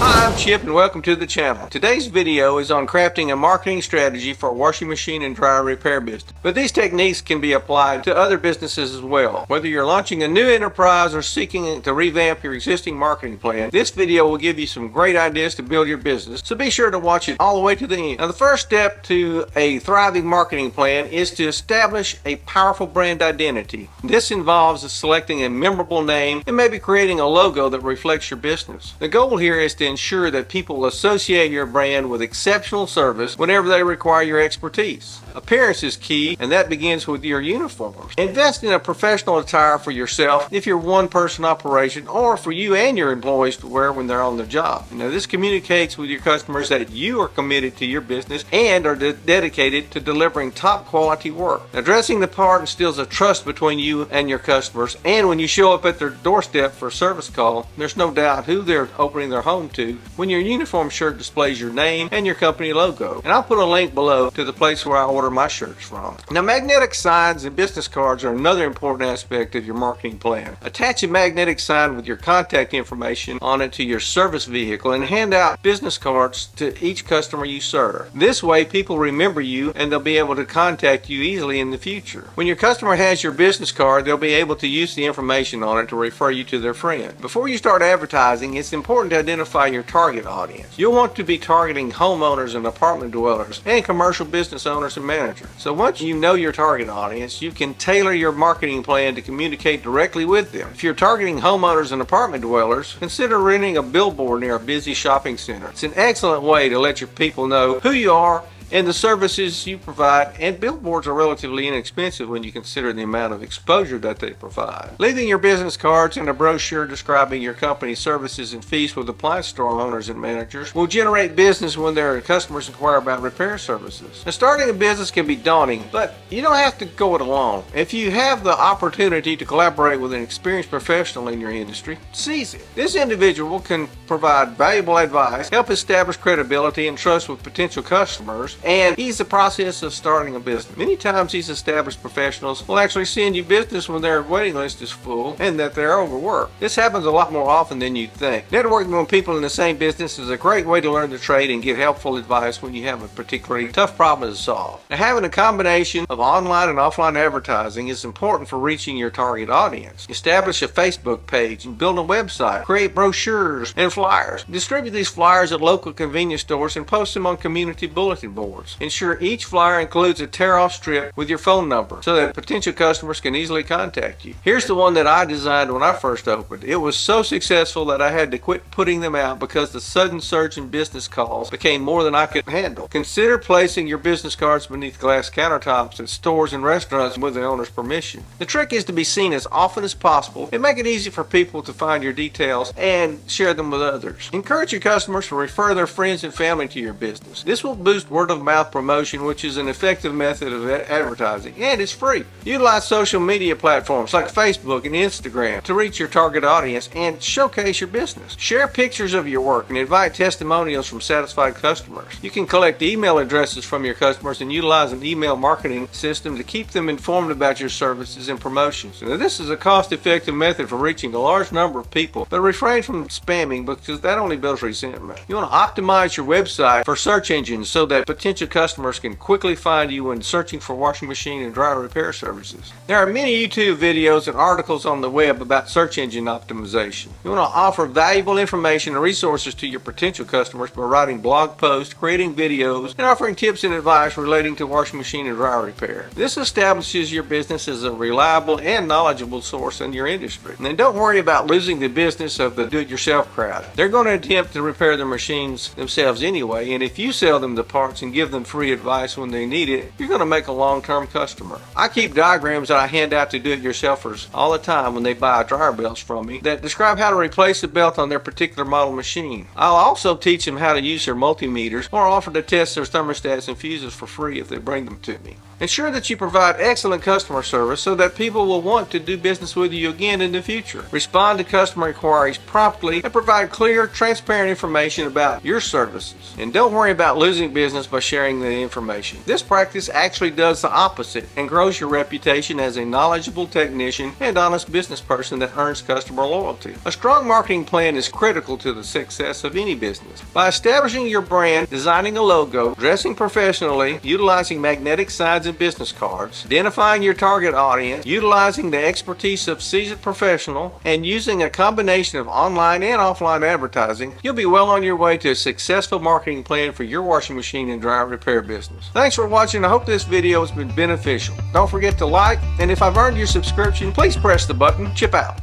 Hi, I'm Chip and welcome to the channel. Today's video is on crafting a marketing strategy for a washing machine and dryer repair business. But these techniques can be applied to other businesses as well. Whether you're launching a new enterprise or seeking to revamp your existing marketing plan, this video will give you some great ideas to build your business, so be sure to watch it all the way to the end. Now, the first step to a thriving marketing plan is to establish a powerful brand identity. This involves selecting a memorable name and maybe creating a logo that reflects your business. The goal here is to ensure that people associate your brand with exceptional service whenever they require your expertise. Appearance is key, and that begins with your uniforms. Invest in a professional attire for yourself if you're a one-person operation, or for you and your employees to wear when they're on the job. Now, this communicates with your customers that you are committed to your business and are dedicated to delivering top quality work. Now, dressing the part instills a trust between you and your customers, and when you show up at their doorstep for a service call, there's no doubt who they're opening their home to when your uniform shirt displays your name and your company logo. And I'll put a link below to the place where I order my shirts from. Now, magnetic signs and business cards are another important aspect of your marketing plan. Attach a magnetic sign with your contact information on it to your service vehicle and hand out business cards to each customer you serve. This way, people remember you and they'll be able to contact you easily in the future. When your customer has your business card, they'll be able to use the information on it to refer you to their friend. Before you start advertising, it's important to identify your target audience. You'll want to be targeting homeowners and apartment dwellers and commercial business owners and managers. So once you know your target audience, you can tailor your marketing plan to communicate directly with them. If you're targeting homeowners and apartment dwellers, consider renting a billboard near a busy shopping center. It's an excellent way to let your people know who you are and the services you provide, and billboards are relatively inexpensive when you consider the amount of exposure that they provide. Leaving your business cards and a brochure describing your company's services and fees with appliance store owners and managers will generate business when their customers inquire about repair services. Now, starting a business can be daunting, but you don't have to go it alone. If you have the opportunity to collaborate with an experienced professional in your industry, seize it. This individual can provide valuable advice, help establish credibility and trust with potential customers, and ease the process of starting a business. Many times these established professionals will actually send you business when their waiting list is full and that they're overworked. This happens a lot more often than you'd think. Networking with people in the same business is a great way to learn the trade and get helpful advice when you have a particularly tough problem to solve. Now, having a combination of online and offline advertising is important for reaching your target audience. Establish a Facebook page and build a website. Create brochures and flyers. Distribute these flyers at local convenience stores and post them on community bulletin boards. Ensure each flyer includes a tear-off strip with your phone number so that potential customers can easily contact you. Here's the one that I designed when I first opened. It was so successful that I had to quit putting them out because the sudden surge in business calls became more than I could handle. Consider placing your business cards beneath glass countertops at stores and restaurants with the owner's permission. The trick is to be seen as often as possible and make it easy for people to find your details and share them with others. Encourage your customers to refer their friends and family to your business. This will boost word of mouth promotion, which is an effective method of advertising, and it's free. Utilize social media platforms like Facebook and Instagram to reach your target audience and showcase your business. Share pictures of your work and invite testimonials from satisfied customers. You can collect email addresses from your customers and utilize an email marketing system to keep them informed about your services and promotions. Now, this is a cost-effective method for reaching a large number of people, but refrain from spamming because that only builds resentment. You want to optimize your website for search engines so that potential customers can quickly find you when searching for washing machine and dryer repair services. There are many YouTube videos and articles on the web about search engine optimization. You want to offer valuable information and resources to your potential customers by writing blog posts, creating videos, and offering tips and advice relating to washing machine and dryer repair. This establishes your business as a reliable and knowledgeable source in your industry. And then don't worry about losing the business of the do-it-yourself crowd. They're going to attempt to repair their machines themselves anyway, and if you sell them the parts and give them free advice when they need it, you're going to make a long-term customer. I keep diagrams that I hand out to do-it-yourselfers all the time when they buy dryer belts from me that describe how to replace the belt on their particular model machine. I'll also teach them how to use their multimeters or offer to test their thermostats and fuses for free if they bring them to me. Ensure that you provide excellent customer service so that people will want to do business with you again in the future. Respond to customer inquiries promptly and provide clear, transparent information about your services. And don't worry about losing business by sharing the information. This practice actually does the opposite and grows your reputation as a knowledgeable technician and honest business person that earns customer loyalty. A strong marketing plan is critical to the success of any business. By establishing your brand, designing a logo, dressing professionally, utilizing magnetic signs and business cards, identifying your target audience, utilizing the expertise of seasoned professional, and using a combination of online and offline advertising, you'll be well on your way to a successful marketing plan for your washing machine and dryer repair business. Thanks for watching. I hope this video has been beneficial. Don't forget to like, and if I've earned your subscription, please press the button. Chip out.